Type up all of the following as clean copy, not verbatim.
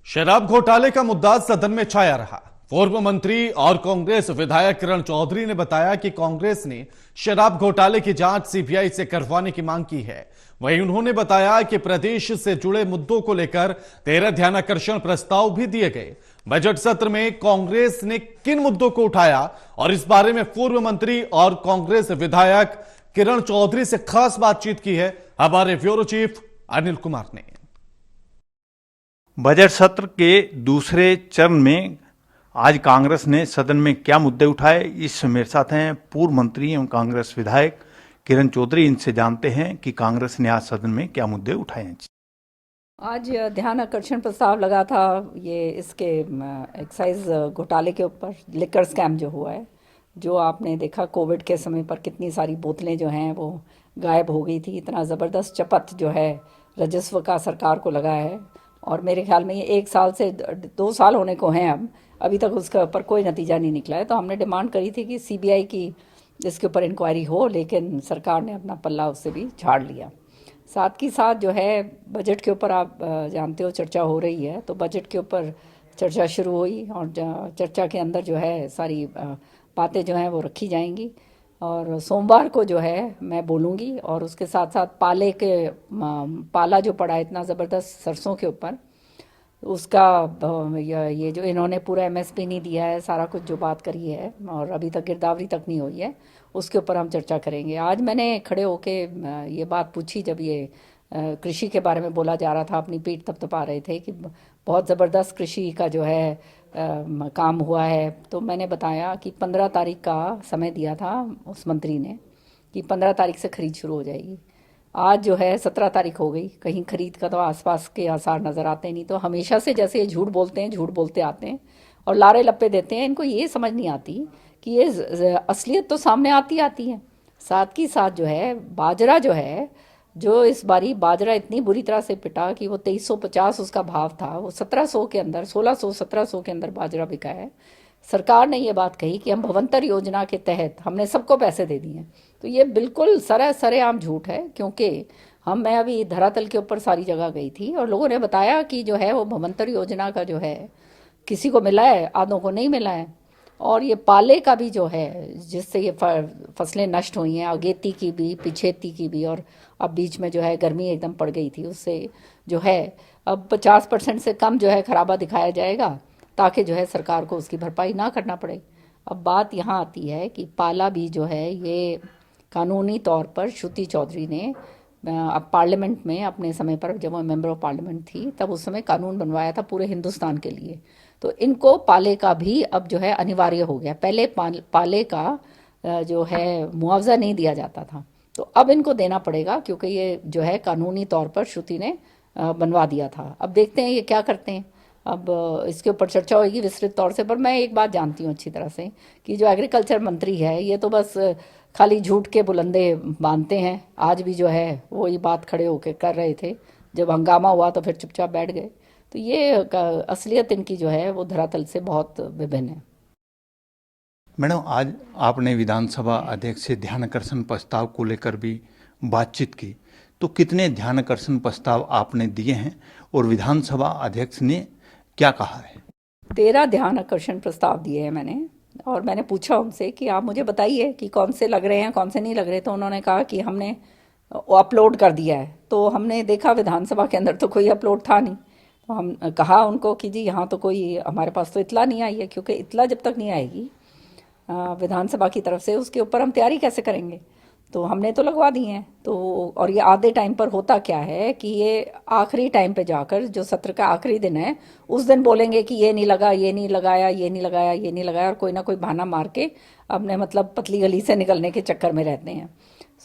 शराब घोटाले का मुद्दा सदन में छाया रहा। पूर्व मंत्री और कांग्रेस विधायक किरण चौधरी ने बताया कि कांग्रेस ने शराब घोटाले की जांच सीबीआई से करवाने की मांग की है। वहीं उन्होंने बताया कि प्रदेश से जुड़े मुद्दों को लेकर 13 ध्यानाकर्षण प्रस्ताव भी दिए गए। बजट सत्र में कांग्रेस ने किन मुद्दों को उठाया और इस बारे में पूर्व मंत्री और कांग्रेस विधायक किरण चौधरी से खास बातचीत की है हमारे ब्यूरो चीफ अनिल कुमार ने। बजट सत्र के दूसरे चरण में आज कांग्रेस ने सदन में क्या मुद्दे उठाए, इस मेरे साथ हैं पूर्व मंत्री एवं कांग्रेस विधायक किरण चौधरी। इनसे जानते हैं कि कांग्रेस ने आज सदन में क्या मुद्दे उठाए हैं। आज ध्यान आकर्षण प्रस्ताव लगा था ये इसके एक्साइज घोटाले के ऊपर, लिकर स्कैम जो हुआ है, जो आपने देखा कोविड के समय पर कितनी सारी बोतलें जो हैं वो गायब हो गई थी। इतना ज़बरदस्त चपत जो है राजस्व का सरकार को लगा है और मेरे ख्याल में ये 1 साल से 2 साल होने को हैं अभी तक उसके ऊपर कोई नतीजा नहीं निकला है। तो हमने डिमांड करी थी कि सीबीआई की इसके ऊपर इंक्वायरी हो, लेकिन सरकार ने अपना पल्ला उससे भी झाड़ लिया। साथ ही साथ जो है बजट के ऊपर आप जानते हो चर्चा हो रही है, तो बजट के ऊपर चर्चा शुरू हुई और चर्चा के अंदर जो है सारी बातें जो हैं वो रखी जाएंगी और सोमवार को जो है मैं बोलूँगी। और उसके साथ साथ पाला जो पड़ा इतना ज़बरदस्त सरसों के ऊपर, उसका ये जो इन्होंने पूरा एमएसपी नहीं दिया है, सारा कुछ जो बात करी है और अभी तक गिरदावरी तक नहीं हुई है, उसके ऊपर हम चर्चा करेंगे। आज मैंने खड़े होके ये बात पूछी जब ये कृषि के बारे में बोला जा रहा था, अपनी पीठ थपथपा रहे थे कि बहुत ज़बरदस्त कृषि का जो है काम हुआ है। तो मैंने बताया कि 15 तारीख का समय दिया था उस मंत्री ने कि 15 तारीख से खरीद शुरू हो जाएगी। आज जो है 17 तारीख हो गई, कहीं खरीद का तो आसपास के आसार नज़र आते नहीं। तो हमेशा से जैसे ये झूठ बोलते हैं, झूठ बोलते आते हैं और लारे लप्पे देते हैं। इनको ये समझ नहीं आती कि ये असलियत तो सामने आती है। साथ ही साथ जो है बाजरा जो है, जो इस बारी बाजरा इतनी बुरी तरह से पिटा कि वो 2350 उसका भाव था, वो 1700 के अंदर 1600-1700 के अंदर बाजरा बिका है। सरकार ने ये बात कही कि हम भवंतर योजना के तहत हमने सबको पैसे दे दिए। तो ये बिल्कुल सरेआम झूठ है, क्योंकि मैं अभी धरातल के ऊपर सारी जगह गई थी और लोगों ने बताया कि जो है वो भवंतर योजना का जो है किसी को मिला है, आधों को नहीं मिला है। और ये पाले का भी जो है जिससे ये फसलें नष्ट हुई हैं, अगेती की भी, पिछेती की भी, और अब बीच में जो है गर्मी एकदम पड़ गई थी, उससे जो है अब 50% से कम जो है खराबा दिखाया जाएगा ताकि जो है सरकार को उसकी भरपाई ना करना पड़े। अब बात यहाँ आती है कि पाला भी जो है ये कानूनी तौर पर श्रुति चौधरी ने अब पार्लियामेंट में अपने समय पर जब वो मेंबर ऑफ पार्लियामेंट थी तब उस समय कानून बनवाया था पूरे हिंदुस्तान के लिए। तो इनको पाले का भी अब जो है अनिवार्य हो गया। पहले पाले का जो है मुआवजा नहीं दिया जाता था, तो अब इनको देना पड़ेगा क्योंकि ये जो है कानूनी तौर पर श्रुति ने बनवा दिया था। अब देखते हैं ये क्या करते हैं। अब इसके ऊपर चर्चा होगी विस्तृत तौर से। पर मैं एक बात जानती हूँ अच्छी तरह से कि जो एग्रीकल्चर मंत्री है ये तो बस खाली झूठ के बुलंदे बांधते हैं। आज भी जो है वो ये बात खड़े होकर कर रहे थे, जब हंगामा हुआ तो फिर चुपचाप बैठ गए। तो ये असलियत इनकी जो है वो धरातल से बहुत विभिन्न है। मैडम, आज आपने विधानसभा अध्यक्ष से ध्यानाकर्षण प्रस्ताव को लेकर भी बातचीत की, तो कितने ध्यानाकर्षण प्रस्ताव आपने दिए हैं और विधानसभा अध्यक्ष ने क्या कहा है? 13 ध्यानाकर्षण प्रस्ताव दिए हैं मैंने, और मैंने पूछा उनसे कि आप मुझे बताइए कि कौन से लग रहे हैं कौन से नहीं लग रहे। तो उन्होंने कहा कि हमने अपलोड कर दिया है। तो हमने देखा विधानसभा के अंदर तो कोई अपलोड था नहीं। तो हम कहा उनको कि जी यहाँ तो कोई हमारे पास तो इतला नहीं आई है, क्योंकि इतला जब तक नहीं आएगी विधानसभा की तरफ से उसके ऊपर हम तैयारी कैसे करेंगे। तो हमने तो लगवा दी हैं। तो और ये आधे टाइम पर होता क्या है कि ये आखिरी टाइम पे जाकर जो सत्र का आखिरी दिन है उस दिन बोलेंगे कि ये नहीं लगा, ये नहीं लगाया, ये नहीं लगाया, ये नहीं लगाया, और कोई ना कोई बहाना मार के अपने मतलब पतली गली से निकलने के चक्कर में रहते हैं।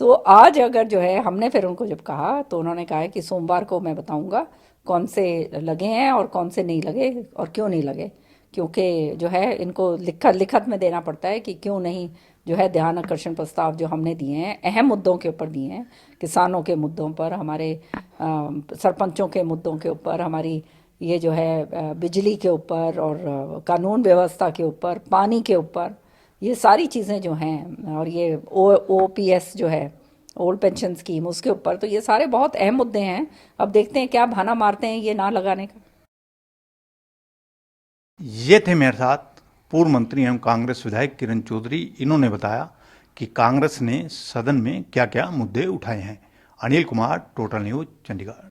तो आज अगर जो है हमने फिर उनको जब कहा तो उन्होंने कहा है कि सोमवार को मैं बताऊंगा कौन से लगे हैं और कौन से नहीं लगे और क्यों नहीं लगे, क्योंकि जो है इनको लिखत में देना पड़ता है कि क्यों नहीं जो है ध्यान आकर्षण प्रस्ताव जो हमने दिए हैं अहम मुद्दों के ऊपर दिए हैं, किसानों के मुद्दों पर, हमारे सरपंचों के मुद्दों के ऊपर, हमारी ये जो है बिजली के ऊपर और कानून व्यवस्था के ऊपर, पानी के ऊपर, ये सारी चीज़ें जो हैं, और ये ओपीएस जो है ओल्ड पेंशन स्कीम उसके ऊपर। तो ये सारे बहुत अहम मुद्दे हैं। अब देखते हैं क्या बहाना मारते हैं ये ना लगाने का। ये थे मेरे साथ पूर्व मंत्री एवं कांग्रेस विधायक किरण चौधरी। इन्होंने बताया कि कांग्रेस ने सदन में क्या क्या मुद्दे उठाए हैं। Anil Kumar, total news, Chandigarh.